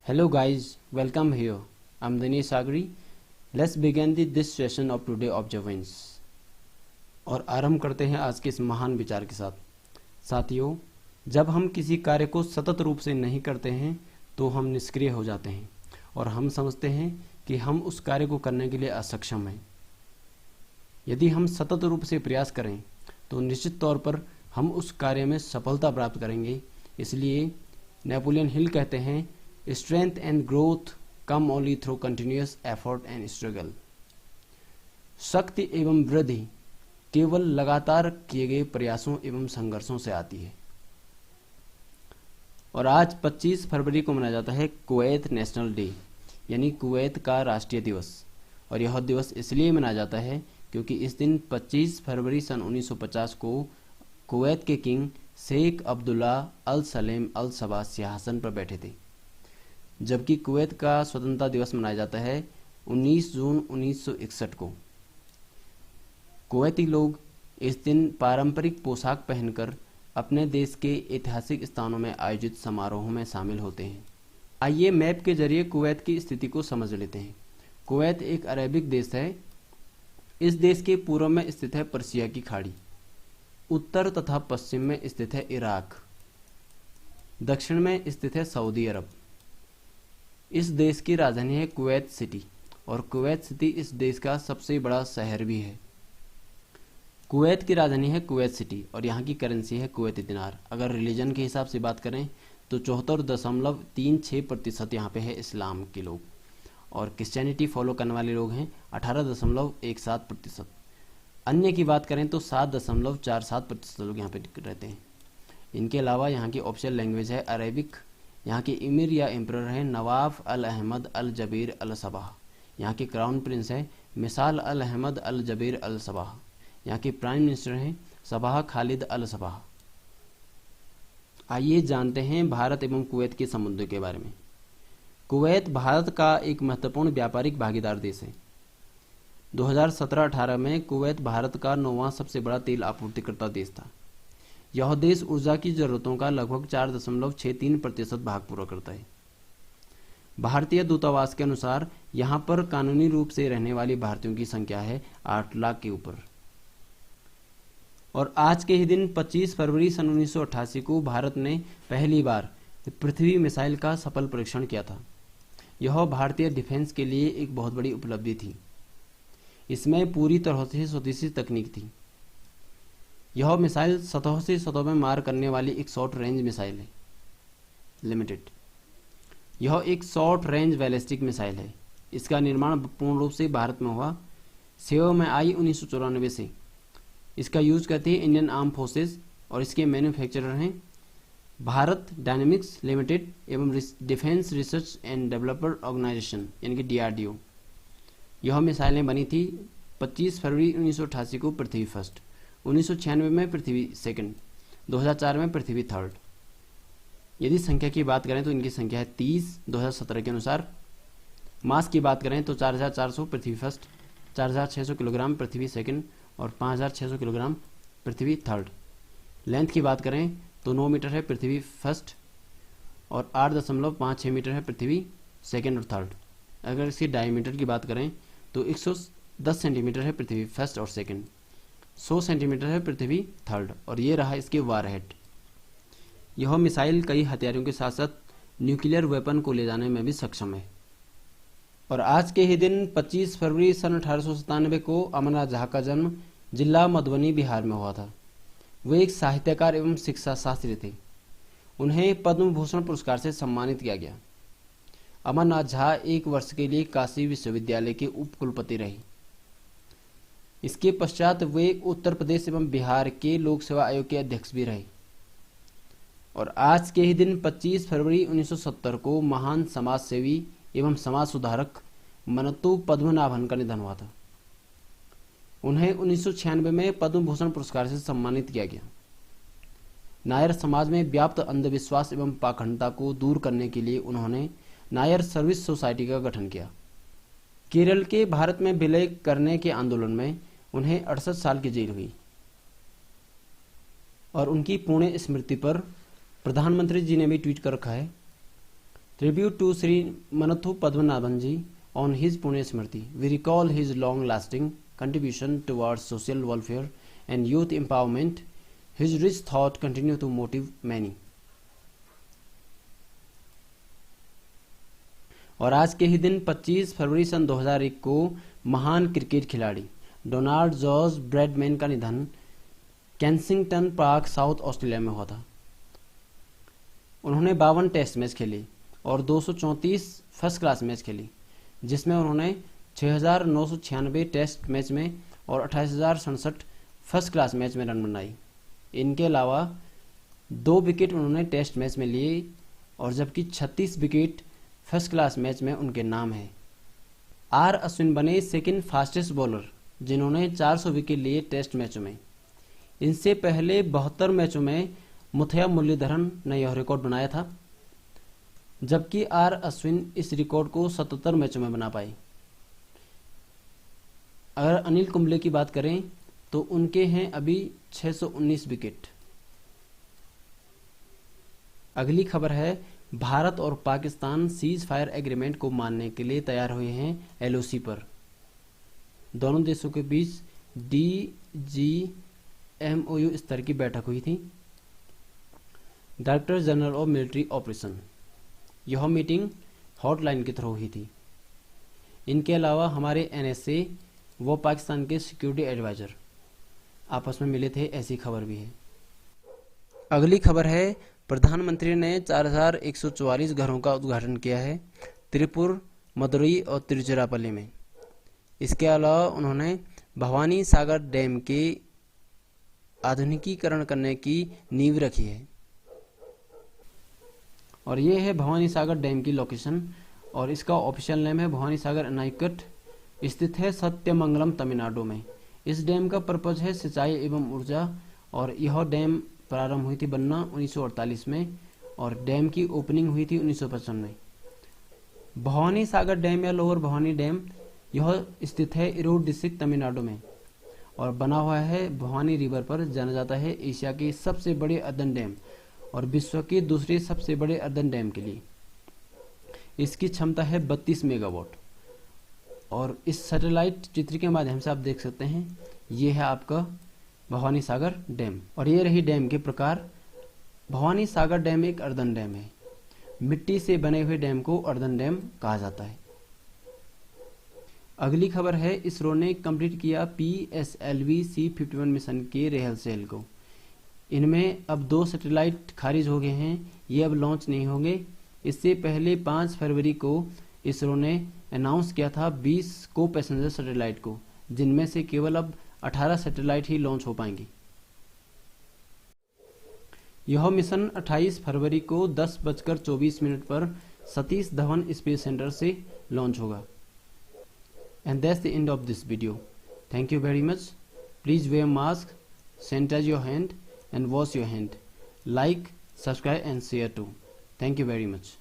Hello guys, welcome here. I'm Dinesh Sagri. Let's begin this session of today observance. और आरंभ करते हैं आज के इस महान विचार के साथ। साथियों, जब हम किसी कार्य को सतत रूप से नहीं करते हैं तो हम निष्क्रिय हो जाते हैं और हम समझते हैं कि हम उस कार्य को करने के लिए असक्षम हैं। यदि हम सतत रूप से प्रयास करें तो निश्चित तौर पर हम उस कार्य में सफलता प्राप्त करेंगे। इसलिए नेपोलियन हिल कहते हैं, strength and growth come only through continuous effort and struggle. शक्ति एवं वृद्धि केवल लगातार किए गए प्रयासों एवं संघर्षों से आती है। और आज 25 फरवरी को मनाया जाता है कुवैत नेशनल डे, यानी कुवैत का राष्ट्रीय दिवस। और यह दिवस इसलिए मनाया जाता है क्योंकि इस दिन 25 फरवरी सन 1950 को कुवैत के किंग शेख अब्दुल्ला अल सलेम अल सबा सिंहासन पर बैठे थे, जबकि कुवैत का स्वतंत्रता दिवस मनाया जाता है 19 जून 1961 को। कुवैती लोग इस दिन पारंपरिक पोशाक पहनकर अपने देश के ऐतिहासिक स्थानों में आयोजित समारोहों में शामिल होते हैं। आइए मैप के जरिए कुवैत की स्थिति को समझ लेते हैं। कुवैत एक अरेबिक देश है। इस देश के पूर्व में स्थित है पर्शिया की खाड़ी, उत्तर तथा पश्चिम में स्थित है इराक, दक्षिण में स्थित है सऊदी अरब। इस देश की राजधानी है कुवैत सिटी और कुवैत सिटी इस देश का सबसे बड़ा शहर भी है। कुवैत की राजधानी है कुवैत सिटी और यहाँ की करेंसी है कुवैती दिनार। अगर रिलीजन के हिसाब से बात करें तो 74.36% यहाँ पे है इस्लाम के लोग और क्रिश्चियनिटी फॉलो करने वाले लोग हैं 18.17%। अन्य की बात करें तो 7.47% लोग यहाँ पे रहते हैं। इनके अलावा यहाँ की ऑफिशियल लैंग्वेज है अरेबिक। यहाँ के इमिर या एम्परर हैं नवाफ अल अहमद अल जबीर अल सबाह। यहाँ के क्राउन प्रिंस हैं मिसाल अल अहमद अल जबीर अल सबाह। यहाँ के प्राइम मिनिस्टर हैं सबाह खालिद अल सबाह। आइए जानते हैं भारत एवं कुवैत के संबंधों के बारे में। कुवैत भारत का एक महत्वपूर्ण व्यापारिक भागीदार देश है। 2017-18 में कुवैत भारत का 9वां सबसे बड़ा तेल आपूर्तिकर्ता देश था। यह देश ऊर्जा की जरूरतों का लगभग 4.63% भाग पूरा करता है। भारतीय दूतावास के अनुसार यहाँ पर कानूनी रूप से रहने वाले भारतीयों की संख्या है 8 लाख के ऊपर। और आज के ही दिन 25 फरवरी सन 1988 को भारत ने पहली बार पृथ्वी मिसाइल का सफल परीक्षण किया था। यह भारतीय डिफेंस के लिए एक बहुत बड़ी उपलब्धि थी। इसमें पूरी तरह से स्वदेशी तकनीक थी। यह मिसाइल सतह से सतह में मार करने वाली एक शॉर्ट रेंज मिसाइल है लिमिटेड। यह एक शॉर्ट रेंज बैलिस्टिक मिसाइल है। इसका निर्माण पूर्ण रूप से भारत में हुआ। सेवा में आई 1994 से। इसका यूज करती है इंडियन आर्म फोर्सेस और इसके मैन्युफैक्चरर हैं भारत डायनेमिक्स लिमिटेड एवं Defence Research and Developer Organisation यानी कि DRDO। यह मिसाइलें बनी थी 25 फरवरी 1988 को पृथ्वी फर्स्ट, 1996 में पृथ्वी सेकंड, 2004 में पृथ्वी थर्ड। यदि संख्या की बात करें तो इनकी संख्या है 30 2017 के अनुसार। मास की बात करें तो 4400 पृथ्वी फर्स्ट, 4600 किलोग्राम पृथ्वी सेकंड और 5600 किलोग्राम पृथ्वी थर्ड। लेंथ की बात करें तो 9 मीटर है पृथ्वी फर्स्ट और 8.56 मीटर है पृथ्वी सेकंड और थर्ड। अगर इसकी डायमीटर की बात करें तो 110 सेंटीमीटर है पृथ्वी फर्स्ट और सेकंड, 100 सेंटीमीटर है पृथ्वी थर्ड। और ये रहा इसके वारहेड। यह मिसाइल कई हथियारों के साथ साथ न्यूक्लियर वेपन को ले जाने में भी सक्षम है। और आज के ही दिन 25 फरवरी सन 1897 को अमरनाथ झा का जन्म जिला मधुबनी बिहार में हुआ था। वे एक साहित्यकार एवं शिक्षा शास्त्री थे। उन्हें पद्म भूषण पुरस्कार से सम्मानित किया गया। अमरनाथ झा 1 वर्ष के लिए काशी विश्वविद्यालय के उप कुलपति रहे। इसके पश्चात वे उत्तर प्रदेश एवं बिहार के लोक सेवा आयोग के अध्यक्ष भी रहे। और आज के ही दिन 25 फरवरी 1970 को महान समाज सेवी एवं समाज सुधारक मनत्तू पद्मनाभन का निधन हुआ था। उन्हें 1996 में पद्म भूषण पुरस्कार से सम्मानित किया गया। नायर समाज में व्याप्त अंधविश्वास एवं पाखंडता को दूर करने के लिए उन्होंने नायर सर्विस सोसाइटी का गठन किया। केरल के भारत में विलय करने के आंदोलन में उन्हें 68 साल की जेल हुई। और उनकी पुण्य स्मृति पर प्रधानमंत्री जी ने भी ट्वीट कर रखा है, Tribute to Sri Manathu Padmanabhan Ji on his Punya Smriti. We recall his long-lasting contribution towards social welfare and youth empowerment. His rich thought continue to motivate many. और आज के ही दिन 25 फरवरी सन 2001 को महान क्रिकेट खिलाड़ी डोनाल्ड जॉर्ज ब्रैडमैन का निधन Kensington park, south Australia में हुआ था। उन्होंने 52 टेस्ट मैच खेली और 234 फर्स्ट क्लास मैच खेली, जिसमें उन्होंने 6,996 टेस्ट मैच में और 28,067 फर्स्ट क्लास मैच में रन बनाई। इनके अलावा 2 विकेट उन्होंने टेस्ट मैच में लिए और जबकि 36 विकेट फर्स्ट क्लास मैच में उनके नाम है। आर अश्विन बने सेकंड फास्टेस्ट बॉलर जिन्होंने 400 विकेट लिए टेस्ट मैचों में। इनसे पहले 72 मैचों में मुथैया मुरलीधरन ने यह रिकॉर्ड बनाया था, जबकि आर अश्विन इस रिकॉर्ड को 77 मैचों में बना पाए। अगर अनिल कुंबले की बात करें तो उनके हैं अभी 619 विकेट। अगली खबर है, भारत और पाकिस्तान सीज फायर एग्रीमेंट को मानने के लिए तैयार हुए हैं एलओसी पर। दोनों देशों के बीच DGMOU स्तर की बैठक हुई थी। Director general of military operation, यह मीटिंग हॉटलाइन के थ्रू हुई थी। इनके अलावा हमारे NSA व पाकिस्तान के सिक्योरिटी एडवाइजर आपस में मिले थे, ऐसी खबर भी है। अगली खबर है, प्रधानमंत्री ने 4,144 घरों का उद्घाटन किया है त्रिपुर, मदुरई और तिरुचिरापल्ली में। इसके अलावा उन्होंने भवानी सागर डैम के आधुनिकीकरण करने की नींव रखी है। और ये है भवानी सागर डैम की लोकेशन और इसका ऑफिशियल नेम है भवानी सागर अनाइकट, स्थित है सत्यमंगलम, तमिलनाडु में। इस डैम का पर्पज है सिंचाई एवं ऊर्जा और यह डैम प्रारंभ हुई थी बनना 1948 में और डैम की ओपनिंग हुई थी 1955 में। भवानी सागर डैम या लोअर भवानी डैम यह स्थित है इरोड डिस्ट्रिक्ट, तमिलनाडु में और बना हुआ है भवानी रिवर पर। जाना जाता है एशिया के सबसे बड़े अर्दन डैम और विश्व के दूसरे सबसे बड़े अर्दन डैम के लिए। इसकी क्षमता है 32 मेगावाट और इस सैटेलाइट चित्र के माध्यम से आप देख सकते हैं, ये है आपका भवानी सागर डैम। और ये रही डैम के प्रकार। भवानी सागर डैम एक अर्दन डैम है। मिट्टी से बने हुए डैम को अर्दन डैम कहा जाता है। अगली खबर है, इसरो ने कंप्लीट किया PSLV C51 मिशन के रेहल सेल को। इनमें अब 2 सैटेलाइट खारिज हो गए हैं, ये अब लॉन्च नहीं होंगे। इससे पहले 5 फरवरी को इसरो ने अनाउंस किया था 20 को पैसेंजर सैटेलाइट को, जिनमें से केवल अब 18 सैटेलाइट ही लॉन्च हो पाएंगे। यह मिशन 28 फरवरी को 10:24 पर सतीश धवन स्पेस सेंटर से लॉन्च होगा। And that's the end of this video. Thank you very much. Please wear mask, sanitise your hand and wash your hand. Like, subscribe and share too. Thank you very much.